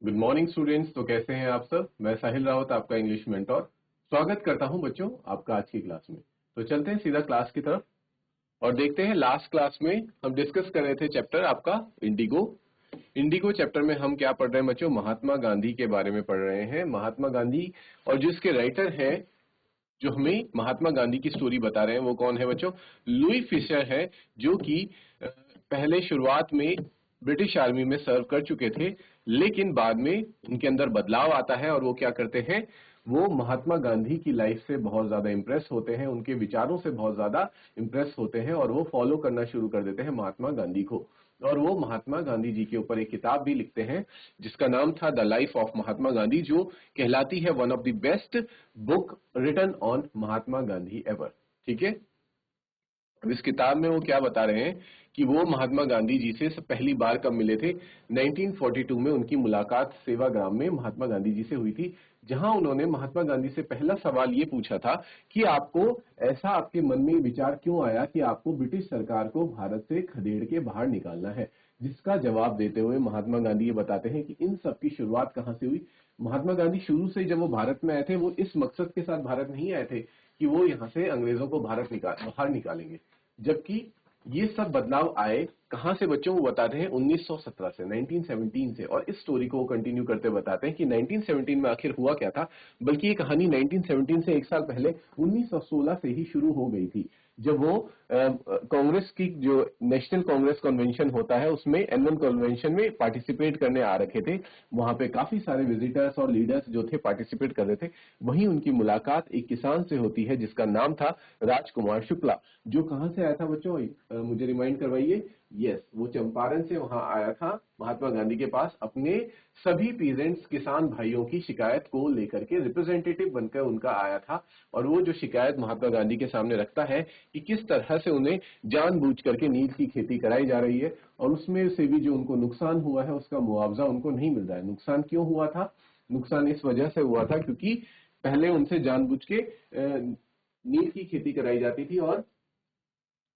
Good morning students. तो कैसे हैं आप सब। मैं साहिल रावत, आपका इंग्लिश मेंटोर। स्वागत करता हूं बच्चों आपका आज की क्लास में। तो चलते हैं सीधा क्लास की तरफ और देखते हैं। लास्ट क्लास में हम डिस्कस कर रहे थे चैप्टर आपका इंडिगो। इंडिगो चैप्टर में हम क्या पढ़ रहे हैं बच्चों? महात्मा गांधी के बारे में पढ़ रहे हैं। महात्मा गांधी और जिसके राइटर हैं, जो हमें महात्मा गांधी की स्टोरी बता रहे हैं, वो कौन है बच्चों? लुई फिशर है, जो कि पहले शुरुआत में ब्रिटिश आर्मी में सर्व कर चुके थे, लेकिन बाद में उनके अंदर बदलाव आता है और वो क्या करते हैं, वो महात्मा गांधी की लाइफ से बहुत ज्यादा इंप्रेस होते हैं, उनके विचारों से बहुत ज्यादा इंप्रेस होते हैं और वो फॉलो करना शुरू कर देते हैं महात्मा गांधी को। और वो महात्मा गांधी जी के ऊपर एक किताब भी लिखते हैं जिसका नाम था the life of Mahatma Gandhi, जो कहलाती है one of the best book written on Mahatma Gandhi ever. ठीक है। अब इस किताब में वो क्या बता रहे हैं कि वो महात्मा गांधी जी से पहली बार कब मिले थे। 1942 में उनकी मुलाकात सेवाग्राम में महात्मा गांधी जी से हुई थी, जहां उन्होंने महात्मा गांधी से पहला सवाल ये पूछा था कि आपको ऐसा आपके मन में विचार क्यों आया कि आपको ब्रिटिश सरकार को भारत से खदेड़ के बाहर निकालना है। जिसका जवाब देते हुए महात्मा गांधी ये बताते हैं कि इन सब की शुरुआत कहां से हुई। महात्मा गांधी शुरू से जब वो भारत में आए थे, वो इस मकसद के साथ भारत नहीं आए थे कि वो यहाँ से अंग्रेजों को बाहर निकालेंगे, जबकि ये सब बदलाव आए कहां से बच्चों? वो बताते हैं 1917 से, 1917 से। और इस स्टोरी को वो कंटिन्यू करते बताते हैं कि 1917 में आखिर हुआ क्या था। बल्कि ये कहानी 1917 से एक साल पहले 1916 से ही शुरू हो गई थी, जब वो कांग्रेस की जो नेशनल कांग्रेस कन्वेंशन होता है, उसमें एनुअल कन्वेंशन में पार्टिसिपेट करने आ रखे थे। वहां पे काफी सारे विजिटर्स और लीडर्स जो थे पार्टिसिपेट कर रहे थे। वहीं उनकी मुलाकात एक किसान से होती है जिसका नाम था राजकुमार शुक्ला। जो कहां से आया था बच्चों? मुझे रिमाइंड करवाइए। यस, वो चंपारण से वहां आया था महात्मा गांधी के पास, अपने सभी पीजेंट्स किसान भाइयों की शिकायत को लेकर के रिप्रेजेंटेटिव बनकर उनका आया था। और वो जो शिकायत महात्मा गांधी के सामने रखता है कि किस तरह से उन्हें जानबूझ करके नील की खेती कराई जा रही है और उसमें से भी जो उनको नुकसान हुआ है उसका मुआवजा उनको नहीं मिल रहा है। नुकसान क्यों हुआ था? नुकसान इस वजह से हुआ था क्योंकि पहले उनसे जानबूझ के नील की खेती कराई जाती थी और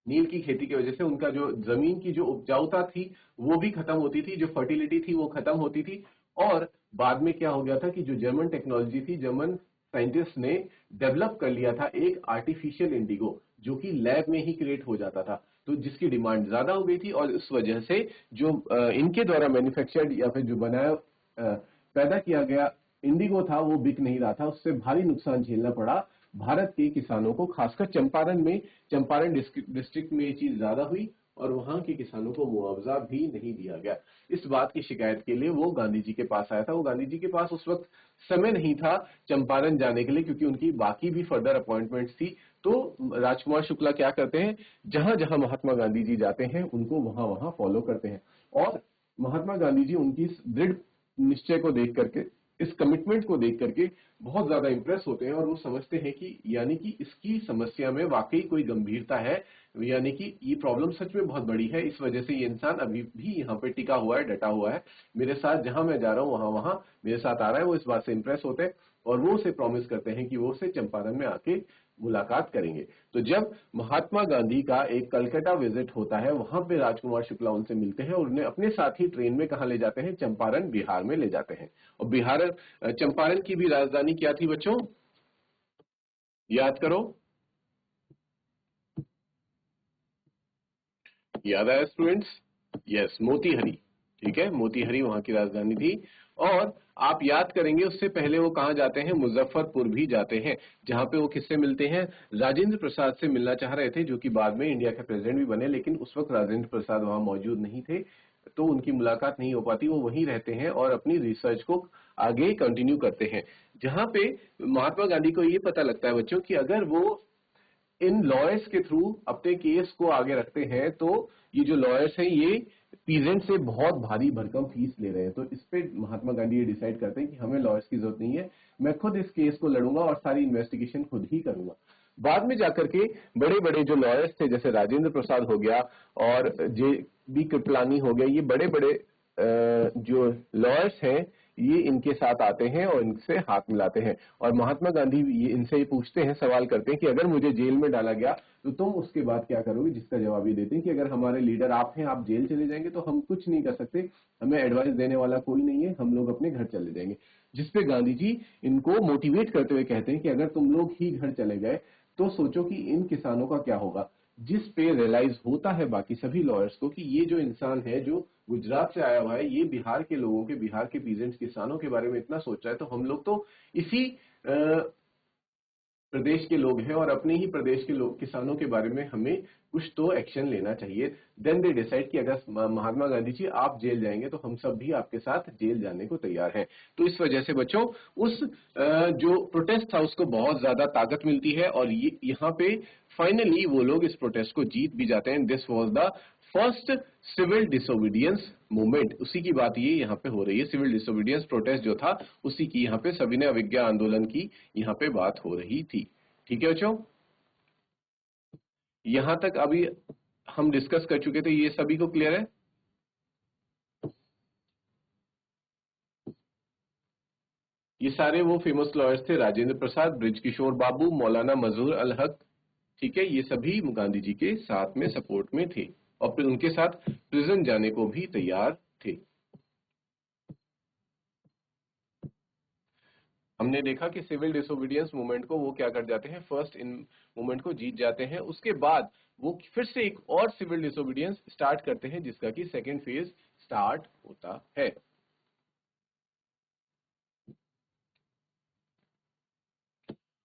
नील की खेती की वजह से उनका जो जमीन की जो उपजाऊता थी वो भी खत्म होती थी, जो फर्टिलिटी थी वो खत्म होती थी। और बाद में क्या हो गया था कि जो जर्मन टेक्नोलॉजी थी, जर्मन साइंटिस्ट ने डेवलप कर लिया था एक आर्टिफिशियल इंडिगो, जो कि लैब में ही क्रिएट हो जाता था। तो जिसकी डिमांड ज्यादा हो गई थी और इस वजह से जो इनके द्वारा मैन्युफैक्चर्ड या फिर जो बनाया पैदा किया गया इंडिगो था, वो बिक नहीं रहा था। उससे भारी नुकसान झेलना पड़ा भारत के किसानों को, खासकर चंपारण में। चंपारण डिस्ट्रिक्ट में ये चीज ज्यादा हुई और वहां के किसानों को मुआवजा भी नहीं दिया गया। इस बात की शिकायत के लिए वो गांधी जी के पास आया था। वो गांधी जी के पास उस वक्त समय नहीं था चंपारण जाने के लिए, क्योंकि उनकी बाकी भी फर्दर अपॉइंटमेंट्स थी। तो राजकुमार शुक्ला क्या करते हैं, जहां जहां महात्मा गांधी जी जाते हैं उनको वहां वहां फॉलो करते हैं। और महात्मा गांधी जी उनकी इस दृढ़ निश्चय को देख करके, इस कमिटमेंट को देख करके बहुत ज्यादा इंप्रेस होते हैं और वो समझते हैं कि यानी कि इसकी समस्या में वाकई कोई गंभीरता है, यानी कि ये प्रॉब्लम सच में बहुत बड़ी है। इस वजह से ये इंसान अभी भी यहाँ पे टिका हुआ है, डटा हुआ है, मेरे साथ जहां मैं जा रहा हूँ वहां वहां मेरे साथ आ रहा है। वो इस बात से इंप्रेस होते हैं और वो उसे प्रॉमिस करते हैं कि वो उसे चंपारण में आके मुलाकात करेंगे। तो जब महात्मा गांधी का एक कलकत्ता विजिट होता है, वहां पे राजकुमार शुक्ला उनसे मिलते हैं और उन्हें अपने साथ ही ट्रेन में कहा ले जाते हैं? चंपारण, बिहार में ले जाते हैं। और बिहार, चंपारण की भी राजधानी क्या थी बच्चों? याद करो, याद आया स्टूडेंट्स? यस, मोतीहरी। ठीक है, मोतीहरी वहां की राजधानी थी। और आप याद करेंगे उससे पहले वो कहां जाते हैं? मुजफ्फरपुर भी जाते हैं, जहां पे वो किससे मिलते हैं? राजेंद्र प्रसाद से मिलना चाह रहे थे, जो कि बाद में इंडिया के प्रेसिडेंट भी बने, लेकिन उस वक्त राजेंद्र प्रसाद वहां मौजूद नहीं थे, तो उनकी मुलाकात नहीं हो पाती। वो वहीं रहते हैं और अपनी रिसर्च को आगे कंटिन्यू करते हैं। जहां पे महात्मा गांधी को ये पता लगता है बच्चों कि अगर वो इन लॉयर्स के थ्रू अपने केस को आगे रखते हैं, तो ये जो लॉयर्स हैं ये पीजेंट से बहुत भारी भरकम फीस ले रहे हैं। तो इस पे महात्मा गांधी ये डिसाइड करते हैं कि हमें लॉयर्स की जरूरत नहीं है, मैं खुद इस केस को लड़ूंगा और सारी इन्वेस्टिगेशन खुद ही करूंगा। बाद में जाकर के बड़े बड़े जो लॉयर्स थे, जैसे राजेंद्र प्रसाद हो गया और जे बी कृपलानी हो गया, ये बड़े बड़े जो लॉयर्स हैं, ये इनके साथ आते हैं और इनसे हाथ मिलाते हैं। और महात्मा गांधी ये इनसे पूछते हैं, सवाल करते हैं कि अगर मुझे जेल में डाला गया तो तुम उसके बाद क्या करोगे, जिसका जवाब ये देते हैं कि अगर हमारे लीडर आप हैं, आप जेल चले जाएंगे तो हम कुछ नहीं कर सकते, हमें एडवाइस देने वाला कोई नहीं है, हम लोग अपने घर चले जाएंगे। जिसपे गांधी जी इनको मोटिवेट करते हुए कहते हैं कि अगर तुम लोग ही घर चले गए तो सोचो कि इन किसानों का क्या होगा। जिस पे रियलाइज होता है बाकी सभी लॉयर्स को कि ये जो इंसान है, जो गुजरात से आया हुआ है, ये बिहार के लोगों के, बिहार के पीजेंट्स किसानों के बारे में इतना सोच रहा है, तो हम लोग तो इसी प्रदेश के लोग हैं और अपने ही प्रदेश के लोग, किसानों के बारे में हमें कुछ तो एक्शन लेना चाहिए। देन दे डिसाइड कि अगर महात्मा गांधी जी आप जेल जाएंगे तो हम सब भी आपके साथ जेल जाने को तैयार हैं। तो इस वजह से बच्चों उस जो प्रोटेस्ट था उसको बहुत ज्यादा ताकत मिलती है और ये यहाँ पे फाइनली वो लोग इस प्रोटेस्ट को जीत भी जाते हैं। This was the first civil disobedience movement. उसी की बात ये यहाँ पे हो रही है, सिविल डिसोबीडियंस प्रोटेस्ट जो था उसी की यहाँ पे सविनय अवज्ञा आंदोलन की यहाँ पे बात हो रही थी। ठीक है बच्चों, यहां तक अभी हम डिस्कस कर चुके थे, ये सभी को क्लियर है? ये सारे वो फेमस लॉयर्स थे, राजेंद्र प्रसाद, बृजकिशोर बाबू, मौलाना मजहूर अल हक। ठीक है, ये सभी गांधी जी के साथ में सपोर्ट में थे और फिर उनके साथ प्रिजन जाने को भी तैयार थे। हमने देखा कि सिविल डिसोबीडियंस मूवमेंट को वो क्या कर जाते हैं, फर्स्ट इन मूवमेंट को जीत जाते हैं। उसके बाद वो फिर से एक और सिविल डिसोबीडियंस स्टार्ट करते हैं जिसका कि सेकेंड फेज स्टार्ट होता है।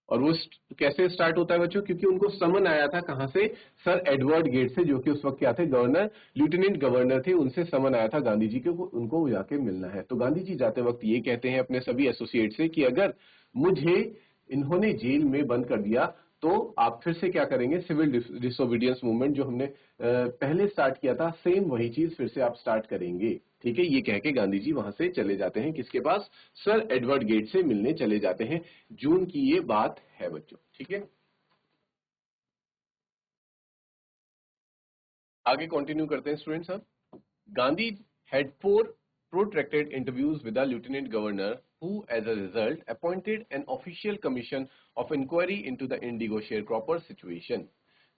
और वो कैसे स्टार्ट होता है बच्चों, क्योंकि उनको समन आया था कहां से, सर एडवर्ड गेट से, जो कि उस वक्त क्या थे, गवर्नर, लेफ्टिनेंट गवर्नर थे। उनसे समन आया था गांधी जी को, उनको जाके मिलना है। तो गांधी जी जाते वक्त ये कहते हैं अपने सभी एसोसिएट से कि अगर मुझे इन्होंने जेल में बंद कर दिया तो आप फिर से क्या करेंगे, सिविल डिसोबीडियंस मूवमेंट जो हमने पहले स्टार्ट किया था, सेम वही चीज फिर से आप स्टार्ट करेंगे। ठीक है, ये कह के गांधी जी वहां से चले जाते हैं, किसके पास, सर एडवर्ड गेट से मिलने चले जाते हैं। जून की ये बात है बच्चों। ठीक है, आगे कंटिन्यू करते हैं स्टूडेंट्स। अब Gandhi had four protracted interviews with the Lieutenant Governor, who, as a result, appointed an official commission of inquiry into the indigo sharecropper situation.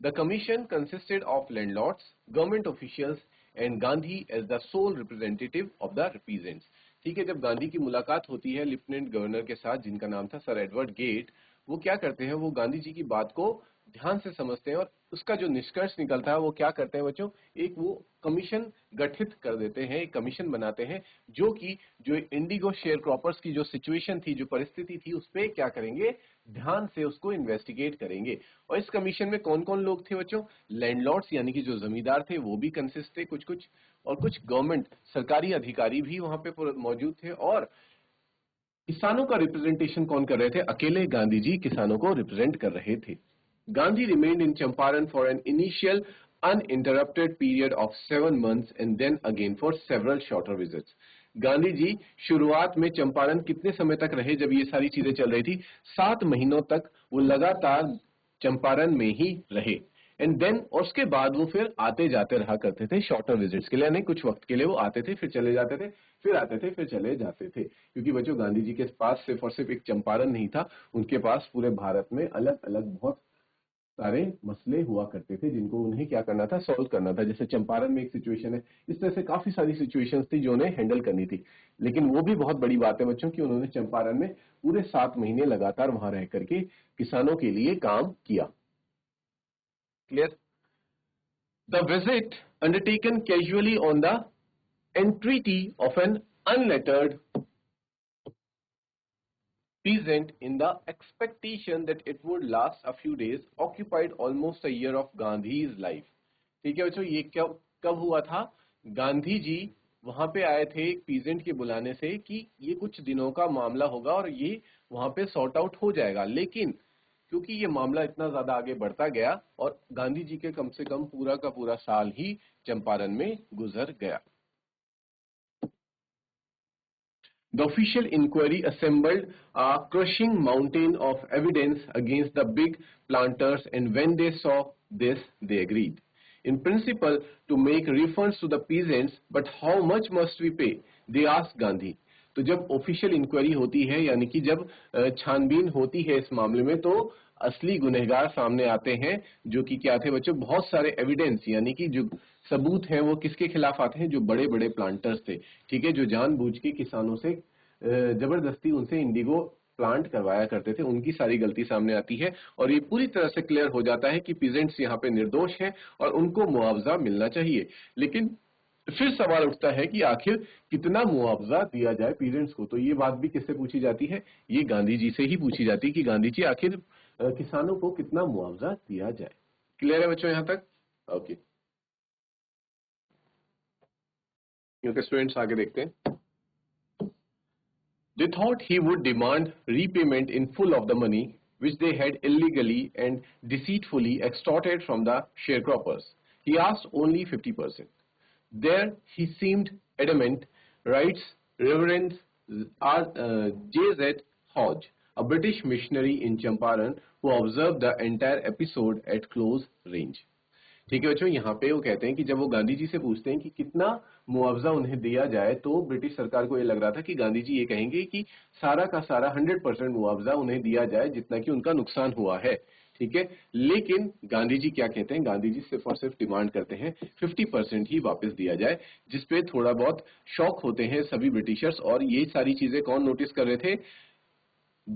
The commission consisted of landlords, government officials, and Gandhi as the sole representative of the peasants. ठीक है, जब गांधी की मुलाकात होती है lieutenant governor के साथ, जिनका नाम था सर एडवर्ड गेट, वो क्या करते हैं, वो गांधी जी की बात को ध्यान से समझते हैं और उसका जो निष्कर्ष निकलता है वो क्या करते हैं बच्चों, एक वो कमीशन गठित कर देते हैं, एक कमीशन बनाते हैं जो कि जो इंडिगो शेयर क्रॉपर्स की जो सिचुएशन थी, जो परिस्थिति थी, उस पर क्या करेंगे, ध्यान से उसको इन्वेस्टिगेट करेंगे। और इस कमीशन में कौन कौन लोग थे बच्चों, लैंडलॉर्ड्स यानी कि जो जमींदार थे वो भी कंसिस्ट थे कुछ कुछ, और कुछ गवर्नमेंट सरकारी अधिकारी भी वहां पे मौजूद थे। और किसानों का रिप्रेजेंटेशन कौन कर रहे थे, अकेले गांधी जी किसानों को रिप्रेजेंट कर रहे थे। Gandhi remained in Champaran for an initial uninterrupted period of 7 months and then again for several shorter visits. Gandhi ji शुरुआत में चंपारण कितने समय तक रहे, जब ये सारी चीजें चल रही थी, 7 महीनों तक वो लगातार चंपारण में ही रहे। एंड देन, और उसके बाद वो फिर आते जाते रहा करते थे शॉर्टर विजिट्स के लिए, यानी कुछ वक्त के लिए वो आते थे फिर चले जाते थे, फिर आते थे फिर चले जाते थे। क्योंकि बच्चों गांधी जी के पास सिर्फ और सिर्फ एक चंपारण नहीं था, उनके पास पूरे भारत में अलग अलग बहुत सारे मसले हुआ करते थे जिनको उन्हें क्या करना था, सॉल्व करना था। जैसे चंपारण में एक सिचुएशन है, इस तरह से काफी सारी सिचुएशंस थी जो उन्हें हैंडल करनी थी। लेकिन वो भी बहुत बड़ी बात है बच्चों कि उन्होंने चंपारण में पूरे 7 महीने लगातार वहां रह करके किसानों के लिए काम किया। Clear? The visit undertaken casually on the entreaty of an unlettered peasant in the expectation that it would last a few days occupied almost a year of Gandhi's life. ठीक है बच्चों, ये कब हुआ था, गांधी जी वहां पे आए थे एक पीजेंट के बुलाने से कि ये कुछ दिनों का मामला होगा और ये वहां पे सॉर्ट आउट हो जाएगा। लेकिन क्योंकि ये मामला इतना ज्यादा आगे बढ़ता गया और गांधी जी के कम से कम पूरा का पूरा साल ही चंपारण में गुजर गया। The official inquiry assembled a crushing mountain of evidence against the big planters, and when they saw this, they agreed, in principle, to make refunds to the peasants. But how much must we pay? They asked Gandhi. तो जब official inquiry होती है यानी कि जब छानबीन होती है इस मामले में, तो असली गुनहगार सामने आते हैं, जो कि क्या थे बच्चों, बहुत सारे एविडेंस यानी कि जो सबूत हैं वो किसके खिलाफ आते हैं, जो बड़े बड़े प्लांटर्स थे, ठीक है, जो जानबूझ के किसानों से जबरदस्ती उनसे इंडिगो प्लांट करवाया करते थे, उनकी सारी गलती सामने आती है और ये पूरी तरह से क्लियर हो जाता है कि पीजेंट्स यहाँ पे निर्दोष हैं और उनको मुआवजा मिलना चाहिए। लेकिन फिर सवाल उठता है कि आखिर कितना मुआवजा दिया जाए पीजेंट्स को। तो ये बात भी किससे पूछी जाती है, ये गांधी जी से ही पूछी जाती है कि गांधी जी आखिर किसानों को कितना मुआवजा दिया जाए। क्लियर है बच्चों यहाँ तक? ओके ओके स्टूडेंट्स, आगे देखते हैं। They thought he would demand repayment in full of the money which they had illegally and deceitfully extorted from the sharecroppers. He asked only 50%. There he seemed adamant, writes Reverend J.Z. Hodge, a British missionary in Champaran who observed the entire episode at close range. ठीक है बच्चों, यहाँ पे वो कहते हैं कि जब वो गांधी जी से पूछते हैं कि कितना मुआवजा उन्हें दिया जाए, तो ब्रिटिश सरकार को ये लग रहा था कि गांधी जी ये कहेंगे कि सारा का सारा 100% मुआवजा उन्हें दिया जाए जितना कि उनका नुकसान हुआ है, ठीक है। लेकिन गांधी जी क्या कहते हैं, गांधी जी सिर्फ और सिर्फ डिमांड करते हैं 50% ही वापस दिया जाए, जिसपे थोड़ा बहुत शॉक होते हैं सभी ब्रिटिशर्स। और ये सारी चीजें कौन नोटिस कर रहे थे,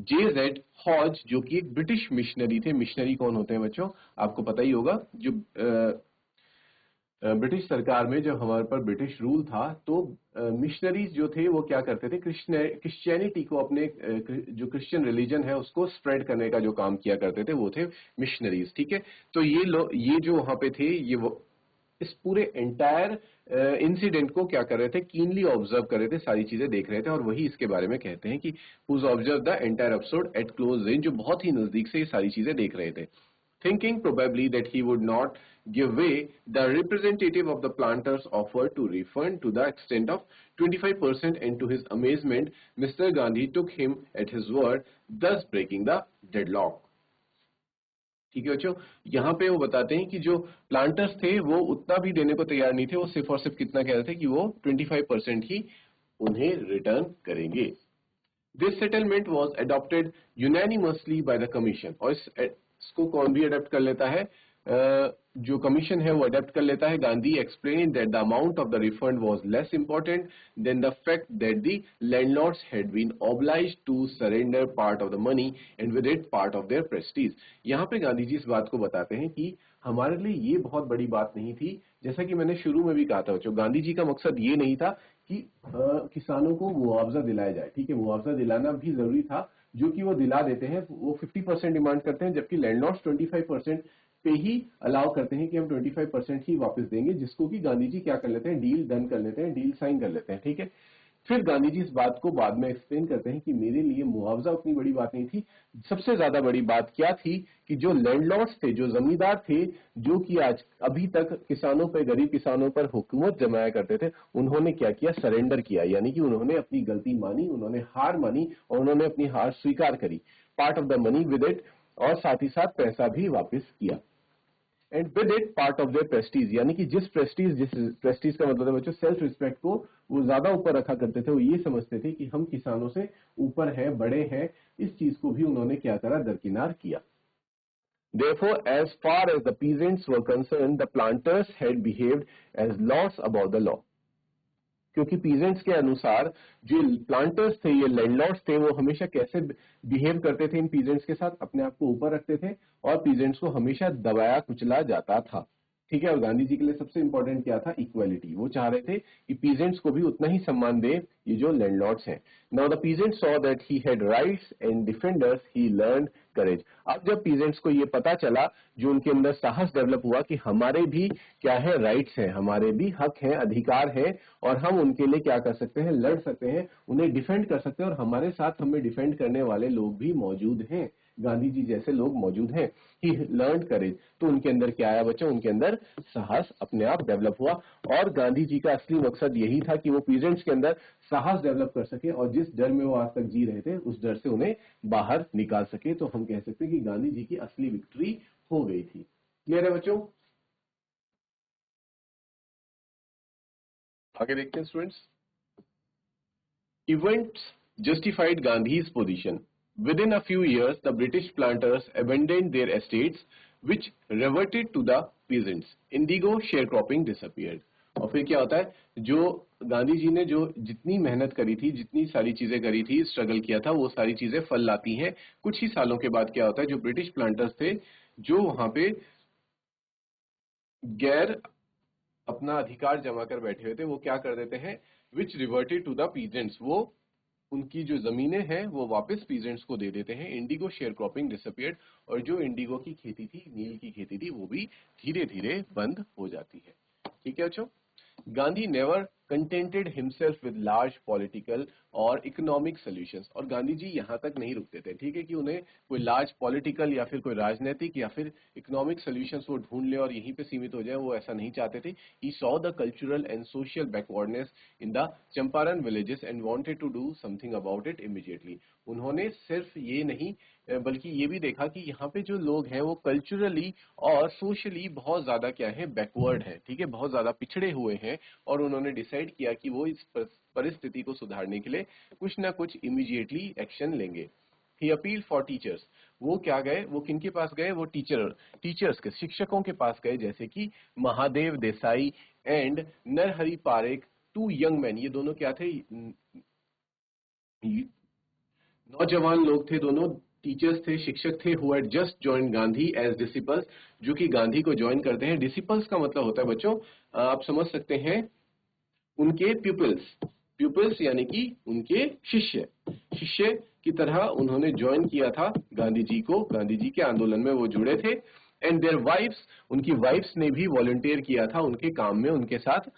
J.Z. हॉज, जो कि एक ब्रिटिश मिशनरी थे। मिशनरी कौन होते हैं बच्चों, आपको पता ही होगा। जो ब्रिटिश सरकार में जब हमारे पर ब्रिटिश रूल था, तो मिशनरीज जो थे वो क्या करते थे, क्रिश्चियनिटी को, अपने जो क्रिश्चियन रिलीजन है उसको स्प्रेड करने का जो काम किया करते थे, वो थे मिशनरीज, ठीक है। तो ये लोग, ये जो वहां पे थे, ये वो इस पूरे एंटायर इंसिडेंट को क्या कर रहे थे, कीनली ऑब्जर्व कर रहे थे, सारी चीजें देख रहे थे। और वही इसके बारे में कहते हैं कि who's observe the entire episode at close range, जो बहुत ही नजदीक से ये सारी चीजें देख रहे थे। Thinking probably that he would not give way, the representative of the planters offered to refund to the extent of 25%, and to his amazement, Mr. Gandhi took him at his word, thus breaking the deadlock. ठीक है बच्चों, यहाँ पे वो बताते हैं कि जो प्लांटर्स थे वो उतना भी देने को तैयार नहीं थे, वो सिर्फ और सिर्फ कितना कह रहे थे कि वो 25% ही उन्हें रिटर्न करेंगे। This settlement was adopted unanimously by the commission, और इसको कौन भी अडॉप्ट कर लेता है, जो कमीशन है वो अडॉप्ट कर लेता है। Gandhi explain that the amount of the refund was less important than the fact that the landlords had been obliged to surrender part of the money and with it part of their prestige. यहाँ पे गांधी जी इस बात को बताते हैं कि हमारे लिए ये बहुत बड़ी बात नहीं थी। जैसा कि मैंने शुरू में भी कहा था बच्चों, गांधी जी का मकसद ये नहीं था कि किसानों को मुआवजा दिलाया जाए, ठीक है, मुआवजा दिलाना भी जरूरी था, जो कि वो दिला देते हैं। वो 50% डिमांड करते हैं, जबकि लैंडलॉर्ड्स 25% पे ही अलाउ करते हैं कि हम 25% ही वापस देंगे, जिसको कि गांधी जी क्या कर लेते हैं, डील डन कर लेते हैं, डील साइन कर लेते हैं, ठीक है। फिर गांधी जी इस बात को बाद में एक्सप्लेन करते हैं कि मेरे लिए मुआवजा उतनी बड़ी बात नहीं थी, सबसे ज्यादा बड़ी बात क्या थी कि जो लैंडलॉर्ड्स थे, जो जमींदार थे, जो कि आज अभी तक किसानों पर, गरीब किसानों पर हुकूमत जमाया करते थे, उन्होंने क्या किया, सरेंडर किया, यानी कि उन्होंने अपनी गलती मानी, उन्होंने हार मानी और उन्होंने अपनी हार स्वीकार करी, part of the money with it, और साथ ही साथ पैसा भी वापस किया, and with it part of their Prestige, यानी कि जिस प्रेस्टीज का मतलब है बच्चों सेल्फ रिस्पेक्ट को वो ज्यादा ऊपर रखा करते थे। वो ये समझते थे कि हम किसानों से ऊपर हैं, बड़े हैं, इस चीज को भी उन्होंने क्या करा, दरकिनार किया। Therefore, as far as the peasants were concerned, the planters had behaved as lords above the law. क्योंकि पीजेंट्स के अनुसार जो प्लांटर्स थे, ये लैंडलॉर्ड्स थे, वो हमेशा कैसे बिहेव करते थे इन पीजेंट्स के साथ, अपने आप को ऊपर रखते थे और पीजेंट्स को हमेशा दबाया कुचला जाता था, ठीक है। और गांधी जी के लिए सबसे इंपॉर्टेंट क्या था, इक्वालिटी। वो चाह रहे थे कि पीजेंट्स को भी उतना ही सम्मान दे ये जो लैंडलॉर्ड्स हैं। Now the peasants saw that he had rights and defenders, he learned courage. अब जब पीजेंट्स को ये पता चला, जो उनके अंदर साहस डेवलप हुआ कि हमारे भी क्या है, राइट्स हैं, हमारे भी हक हैं, अधिकार हैं, और हम उनके लिए क्या कर सकते हैं, लड़ सकते हैं, उन्हें डिफेंड कर सकते हैं, और हमारे साथ हमें डिफेंड करने वाले लोग भी मौजूद हैं, गांधी जी जैसे लोग मौजूद हैं। ही लर्न करेज, तो उनके अंदर क्या आया बच्चों, उनके अंदर साहस अपने आप डेवलप हुआ। और गांधी जी का असली मकसद यही था कि वो पीजेंट्स के अंदर साहस डेवलप कर सके, और जिस डर में वो आज तक जी रहे थे उस डर से उन्हें बाहर निकाल सके। तो हम कह सकते हैं कि गांधी जी की असली विक्ट्री हो गई थी। क्लियर है बच्चों? आगे देखते हैं students. Events justified Gandhi's position. Within a few years, the British planters abandoned their estates, which reverted to the peasants. Indigo sharecropping disappeared. और फिर क्या होता है, जो गांधी जी ने जो जितनी मेहनत करी थी, जितनी सारी चीजें करी थी, स्ट्रगल किया था, वो सारी चीजें फल लाती हैं। कुछ ही सालों के बाद क्या होता है, जो ब्रिटिश प्लांटर्स थे, जो वहां पे गैर अपना अधिकार जमा कर बैठे हुए थे, वो क्या कर देते हैं, विच रिवर्टेड टू द पीजेंट्स, वो उनकी जो जमीनें हैं वो वापस पीजेंट्स को दे देते हैं। इंडिगो शेयर क्रॉपिंग डिसअपियर्ड, और जो इंडिगो की खेती थी, नील की खेती थी, वो भी धीरे धीरे बंद हो जाती है। ठीक है बच्चों, Gandhi never contented himself with large political और इकोनॉमिक सॉल्यूशंस। और गांधी जी यहाँ तक नहीं रुकते थे, ठीक है, कि उन्हें कोई लार्ज पॉलिटिकल या फिर कोई राजनीतिक या फिर इकोनॉमिक सॉल्यूशंस वो ढूंढ ले और यहीं पे सीमित हो जाए, वो ऐसा नहीं चाहते थे। He saw the cultural and social backwardness in the Champaran villages and wanted to do something about it immediately. उन्होंने सिर्फ ये नहीं बल्कि ये भी देखा कि यहाँ पे जो लोग हैं वो कल्चरली और सोशली बहुत ज्यादा क्या है, बैकवर्ड है, ठीक है, बहुत ज्यादा पिछड़े हुए हैं। और उन्होंने डिसाइड किया कि वो इस परिस्थिति को सुधारने के लिए कुछ ना कुछ इमीडिएटली एक्शन लेंगे। ही अपील फॉर टीचर्स। वो क्या गए, वो किनके पास गए, वो टीचर्स के, शिक्षकों के पास गए, जैसे कि Mahadev Desai and Narhari Parekh, two young man. ये दोनों क्या थे, नौजवान लोग थे, दोनों टीचर्स थे, शिक्षक थे, who had just join Gandhi as disciples, जो कि गांधी को ज्वाइन करते हैं। डिसिपल्स का मतलब होता है बच्चों, आप समझ सकते हैं, उनके प्यूपिल्स यानी कि उनके शिष्य की तरह उन्होंने ज्वाइन किया था गांधी जी को, गांधी जी के आंदोलन में वो जुड़े थे। एंड देयर वाइफ्स, उनकी वाइफ्स ने भी वॉलंटियर किया था उनके काम में, उनके साथ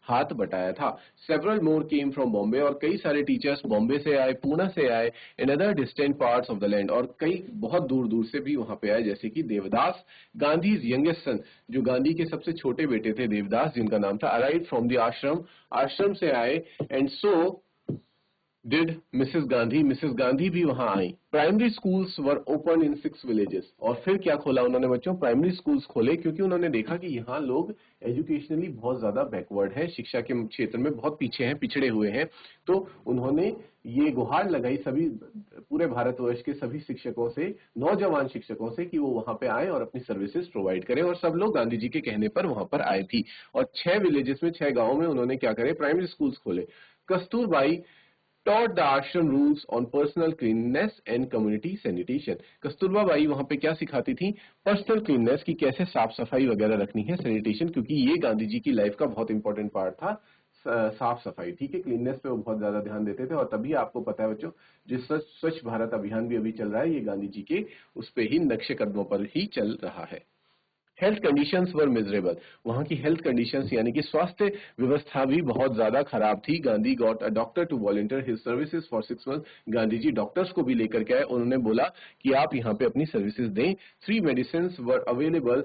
हाथ बटाया था। Several more came from Bombay, और कई सारे टीचर्स बॉम्बे से आए, पुणे से आए, in other distant parts of the land, और कई बहुत दूर दूर से भी वहां पे आए, जैसे कि देवदास, गांधी यंगेस्ट सन, जो गांधी के सबसे छोटे बेटे थे देवदास, जिनका नाम था, अराइव फ्रॉम द आश्रम से आए। And so did Mrs Gandhi भी वहां आई। Primary schools were open in 6 villages, और फिर क्या खोला उन्होंने बच्चों, प्राइमरी स्कूल्स खोले, क्योंकि उन्होंने देखा कि यहाँ लोग एजुकेशनली बहुत ज्यादा बैकवर्ड है, शिक्षा के क्षेत्र में बहुत पीछे हैं, पिछड़े हुए हैं। तो उन्होंने ये गुहार लगाई सभी, पूरे भारतवर्ष के सभी शिक्षकों से, नौजवान शिक्षकों से, कि वो वहां पे आए और अपनी सर्विसेज प्रोवाइड करें, और सब लोग गांधी जी के कहने पर वहां पर आए भी। और 6 विलेजेस में, 6 गांवों में उन्होंने क्या करे, प्राइमरी स्कूल्स खोले। Kasturbai taught the ashram rules on personal cleanliness and community sanitation। Kasturba by वहां पे क्या सिखाती थी, पर्सनल क्लीननेस की, कैसे साफ सफाई वगैरह रखनी है, सैनिटेशन, क्योंकि ये गांधी जी की लाइफ का बहुत इंपॉर्टेंट पार्ट था, साफ सफाई, ठीक है, क्लीननेस पे वो बहुत ज्यादा ध्यान देते थे। और तभी आपको पता है बच्चों, जिस स्वच्छ भारत अभियान भी अभी चल रहा है, ये गांधी जी के उस पे ही, नक्शे कदमों पर ही चल रहा है। हेल्थ कंडीशंस वर मिजरेबल, वहां की हेल्थ कंडीशंस यानी कि स्वास्थ्य व्यवस्था भी बहुत ज्यादा खराब थी। Gandhi got a doctor to volunteer his services for 6 months. Gandhi ji doctors को भी लेकर के आए, उन्होंने बोला कि आप यहाँ पे अपनी सर्विसेज दें। 3 मेडिसिन वर अवेलेबल,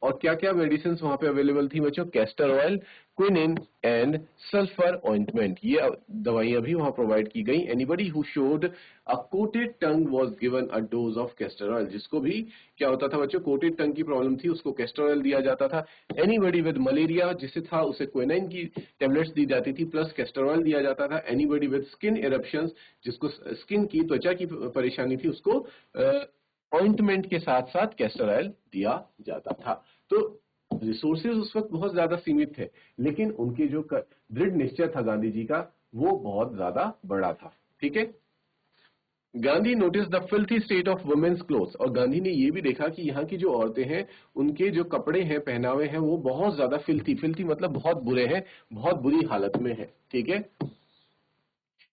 और क्या क्या मेडिसिन वहां पे अवेलेबल थी बच्चों, castor oil, quinine and sulphur ointment, ये दवाइयां भी वहां प्रोवाइड की गई। Anybody who showed a coated tongue was given a dose of castor oil, जिसको भी क्या होता था बच्चों, कोटेड टंग की प्रॉब्लम थी, उसको कैस्टर ऑयल दिया जाता था। एनीबडी विद मलेरिया, जिसे था, उसे क्विनाइन की टेबलेट्स दी जाती थी, प्लस कैस्टर ऑयल दिया जाता था। एनीबडी विद स्किन इरप्शंस, जिसको स्किन की, त्वचा की परेशानी थी, उसको ऑइंटमेंट के साथ साथ कैस्टर ऑयल दिया जाता था। तो रिसोर्सेज उस वक्त बहुत ज्यादा सीमित थे, लेकिन उनके जो दृढ़ निश्चय था गांधी जी का, वो बहुत ज्यादा बड़ा था। ठीक है, Gandhi notice the filthy state of women's clothes, और गांधी ने ये भी देखा कि यहाँ की जो औरतें हैं, उनके जो कपड़े हैं, पहनावे हैं, वो बहुत ज्यादा फिल्थी मतलब बहुत बुरे हैं, बहुत बुरी हालत में है। ठीक है,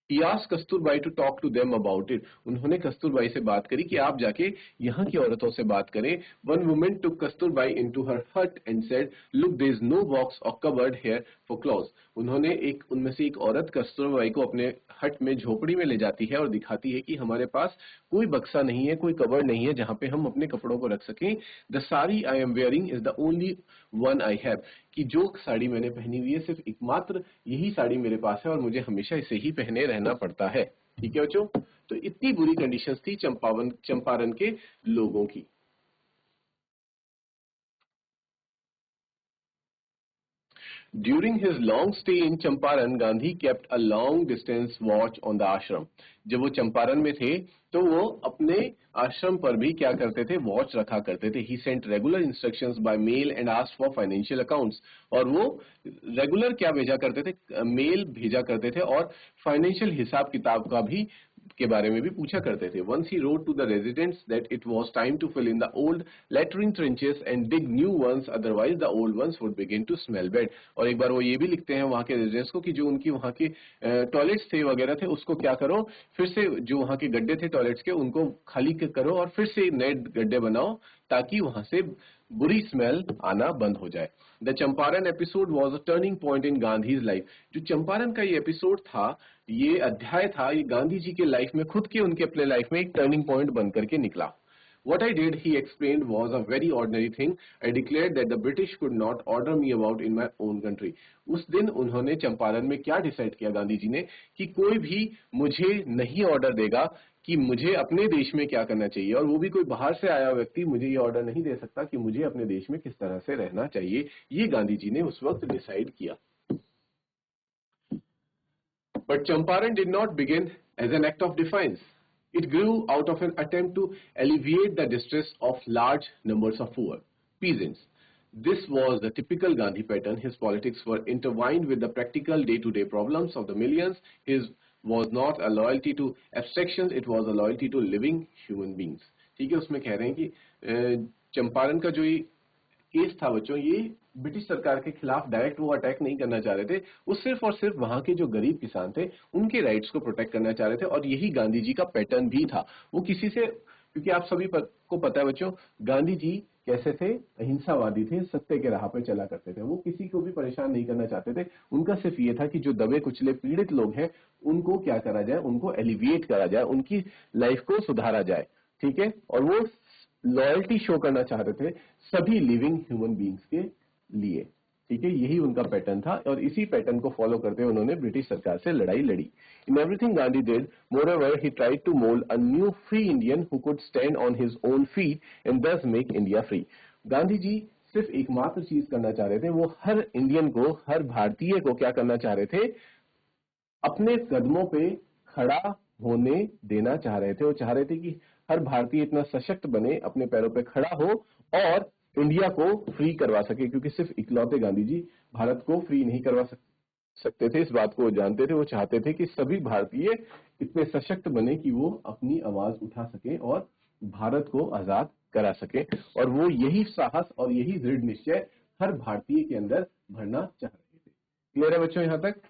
He asked Kasturbai to talk to them about it, उन्होंने कस्तूरबाई से बात करी कि आप जाके यहाँ की औरतों से बात करें। One women took Kasturbai into her hut and said, look there is no box or cupboard here for clothes. उन्होंने उनमें से एक औरत कस्तूरबाई को अपने हट में, झोपड़ी में ले जाती है और दिखाती है कि हमारे पास कोई बक्सा नहीं है, कोई कबर्ड नहीं है जहां पे हम अपने कपड़ों को रख सकें। The sari I am wearing is the only one I have, कि जो साड़ी मैंने पहनी हुई है, सिर्फ एकमात्र यही साड़ी मेरे पास है और मुझे हमेशा इसे ही पहने रहना पड़ता है। ठीक है बच्चों, तो इतनी बुरी कंडीशंस थी चंपारण के लोगों की। During his long stay in Champaran, Gandhi kept a long distance watch on the ashram. जब वो चंपारण में थे तो वो अपने आश्रम पर भी क्या करते थे, वॉच रखा करते थे. He sent regular instructions by mail and asked for financial accounts. और वो रेगुलर क्या भेजा करते थे, मेल भेजा करते थे और फाइनेंशियल हिसाब किताब का भी के बारे में भी पूछा करते थे. Once he wrote to the residents that it was time to fill in the old latrine trenches and dig new ones, otherwise the old ones would begin to smell bad. और एक बार वो ये भी लिखते हैं वहाँ के रेजिडेंट्स को कि जो उनकी वहाँ के टॉयलेट्स थे वगैरह थे उसको क्या करो, फिर से जो वहाँ के गड्ढे थे टॉयलेट्स के उनको खाली करो और फिर से नए गड्ढे बनाओ ताकि वहाँ से बुरी स्मेल आना बंद हो जाए. The Champaran episode was a turning point in Gandhi's life. जो चंपारण का ये एपिसोड था, ये अध्याय था, ये गांधी जी के लाइफ में, खुद के उनके अपने लाइफ में एक टर्निंग पॉइंट बन करके निकला. What I did, he explained, was a very ordinary thing. I declared that the British could not order me about in my own country. उस दिन उन्होंने चंपारण में क्या डिसाइड किया गांधी जी ने कि कोई भी मुझे नहीं ऑर्डर देगा कि मुझे अपने देश में क्या करना चाहिए, और वो भी कोई बाहर से आया व्यक्ति मुझे ये ऑर्डर नहीं दे सकता कि मुझे अपने देश में किस तरह से रहना चाहिए. ये गांधी जी ने उस वक्त डिसाइड किया. But Champaran did not begin as an act of defiance. It grew out of an attempt to alleviate the distress of large numbers of poor peasants. This was the typical Gandhi pattern. His politics were intertwined with the practical day-to-day problems of the millions. His was not a loyalty to abstractions, it was a loyalty to living human beings. ठीक है, उसमें कह रहे हैं कि चंपारण का जो ये केस था बच्चों, ये ब्रिटिश सरकार के खिलाफ डायरेक्ट वो अटैक नहीं करना चाह रहे थे, वो सिर्फ और सिर्फ वहां के जो गरीब किसान थे उनके राइट्स को प्रोटेक्ट करना चाह रहे थे. और यही गांधी जी का पैटर्न भी था. वो किसी से, क्योंकि आप सभी को पता है बच्चों, गांधी जी कैसे थे, अहिंसावादी थे, सत्य के राह पे चला करते थे. वो किसी को भी परेशान नहीं करना चाहते थे. उनका सिर्फ ये था कि जो दबे कुचले पीड़ित लोग हैं उनको क्या करा जाए, उनको एलिविएट करा जाए, उनकी लाइफ को सुधारा जाए. ठीक है, और वो लॉयल्टी शो करना चाहते थे सभी लिविंग ह्यूमन बींग्स के लिए. ठीक है, यही उनका पैटर्न था और इसी पैटर्न को फॉलो करते हुए उन्होंने ब्रिटिश सरकार से लड़ाई लड़ी. In everything Gandhi did, moreover he tried to mold a new free Indian who could stand on his own feet and thus make India free. Gandhi ji सिर्फ एकमात्र चीज करना चाह रहे थे, वो हर इंडियन को, हर भारतीय को क्या करना चाह रहे थे, अपने कदमों पे खड़ा होने देना चाह रहे थे. वो चाह रहे थे कि हर भारतीय इतना सशक्त बने, अपने पैरों पे खड़ा हो और इंडिया को फ्री करवा सके, क्योंकि सिर्फ इकलौते गांधी जी भारत को फ्री नहीं करवा सकते थे. इस बात को वो जानते थे. वो चाहते थे कि सभी भारतीय इतने सशक्त बने कि वो अपनी आवाज उठा सके और भारत को आजाद करा सके. और वो यही साहस और यही दृढ़ निश्चय हर भारतीय के अंदर भरना चाह रहे थे. क्लियर है बच्चों यहां तक?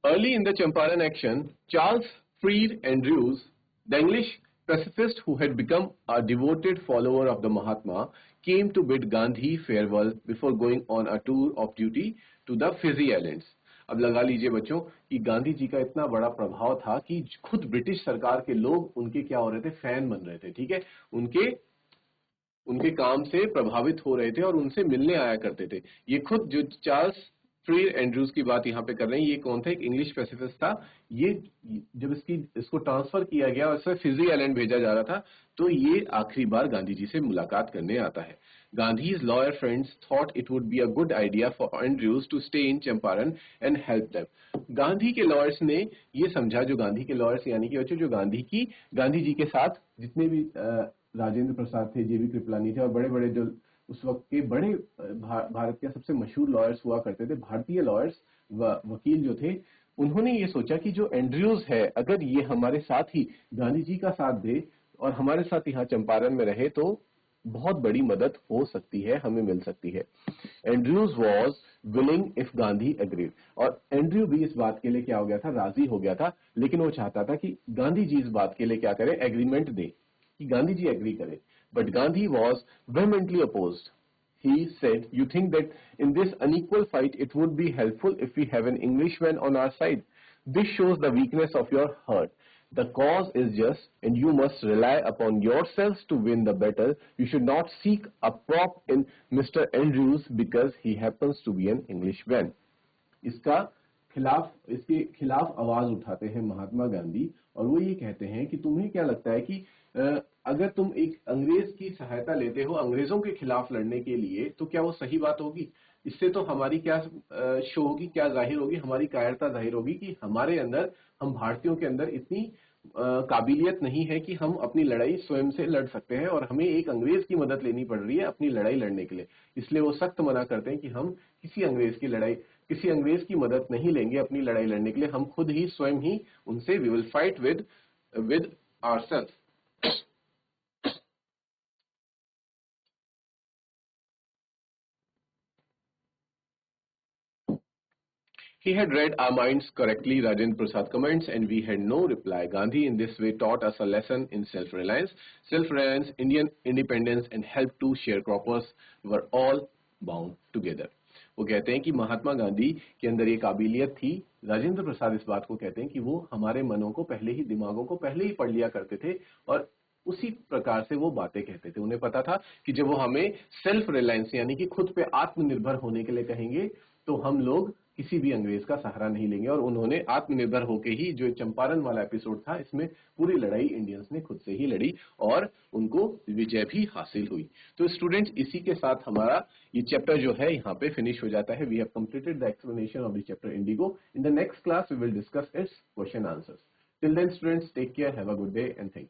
Early in the Champaran action, Charles Freed Andrews, the English pacifist who had become a devoted follower of the Mahatma, came to bid Gandhi farewell before going on a tour of duty to the Fiji Islands. अब लगा लीजिए बच्चों कि गांधी जी का इतना बड़ा प्रभाव था कि खुद ब्रिटिश सरकार के लोग उनके क्या हो रहे थे, फैन बन रहे थे. ठीक है, उनके काम से प्रभावित हो रहे थे और उनसे मिलने आया करते थे. ये खुद जो चार्ल्स फ्री एंड्रूज की बात यहाँ पे कर रहे हैं, ये कौन था, एक इंग्लिश पैसिफिस्ट था. ये जब इसको ट्रांसफर किया गया और इसे फिजी आइलैंड भेजा जा रहा था, तो ये आखिरी बार गांधी जी से मुलाकात करने आता है. Gandhi's lawyer friends thought it would be a good idea for Andrews to stay in Champaran and help them. Gandhi के लॉयर्स ने ये समझा, जो गांधी के लॉयर्स यानी कि बच्चों जो गांधी जी के साथ जितने भी राजेंद्र प्रसाद थे, जेबी कृपलानी थे और बड़े बड़े जो उस वक्त के बड़े भारत के सबसे मशहूर लॉयर्स हुआ करते थे, भारतीय लॉयर्स वकील जो थे, उन्होंने ये सोचा कि जो एंड्रयूज है अगर ये हमारे साथ ही गांधी जी का साथ दे और हमारे साथ यहाँ चंपारण में रहे तो बहुत बड़ी मदद हो सकती है, हमें मिल सकती है. Andrews was willing if Gandhi agreed. और एंड्रयू भी इस बात के लिए क्या हो गया था, राजी हो गया था, लेकिन वो चाहता था कि गांधी जी इस बात के लिए क्या करें, एग्रीमेंट दे, कि गांधी जी एग्री करें. But Gandhi was vehemently opposed. He said, "You think that in this unequal fight it would be helpful if we have an Englishman on our side? This shows the weakness of your heart. The cause is just and you must rely upon yourselves to win the battle. You should not seek a prop in Mr. Andrews because he happens to be an Englishman." इसके खिलाफ आवाज उठाते हैं महात्मा गांधी और वो ये कहते हैं कि तुम्हें क्या लगता है कि अगर तुम एक अंग्रेज की सहायता लेते हो अंग्रेजों के खिलाफ लड़ने के लिए, तो क्या वो सही बात होगी? इससे तो हमारी क्या शो होगी, क्या जाहिर होगी? हमारी कायरता जाहिर होगी कि हमारे अंदर, हम भारतीयों के अंदर इतनी काबिलियत नहीं है कि हम अपनी लड़ाई स्वयं से लड़ सकते हैं, और हमें एक अंग्रेज की मदद लेनी पड़ रही है अपनी लड़ाई लड़ने के लिए। इसलिए वो सख्त मना करते हैं कि हम किसी अंग्रेज की मदद नहीं लेंगे अपनी लड़ाई लड़ने के लिए, हम खुद ही स्वयं ही उनसे, we will fight with ourselves. He had read our minds correctly, Rajendra Prasad comments, and we had no reply. Gandhi in this way taught us a lesson in self-reliance, Indian independence, and help to sharecroppers were all bound together. वो कहते हैं कि महात्मा गांधी के अंदर ये काबिलियत थी। राजेंद्र प्रसाद इस बात को कहते हैं कि वो हमारे मनों को पहले ही, दिमागों को पहले ही पढ़ लिया करते थे, और उसी प्रकार से वो बातें कहते थे। उन्हें पता था कि जब वो हमें सेल्फ रिलायंस यानी कि खुद पे आत्मनिर्भर होने के लिए कहेंगे, तो हम लोग किसी भी अंग्रेज का सहारा नहीं लेंगे। और उन्होंने आत्मनिर्भर होकर ही, जो चंपारण वाला एपिसोड था, इसमें पूरी लड़ाई इंडियंस ने खुद से ही लड़ी और उनको विजय भी हासिल हुई। तो स्टूडेंट्स, इसी के साथ हमारा ये चैप्टर जो है यहाँ पे फिनिश हो जाता है। We have completed the explanation of the chapter indigo. In the next class we will discuss its question answers. Till then students, take care, have a good day and thank you.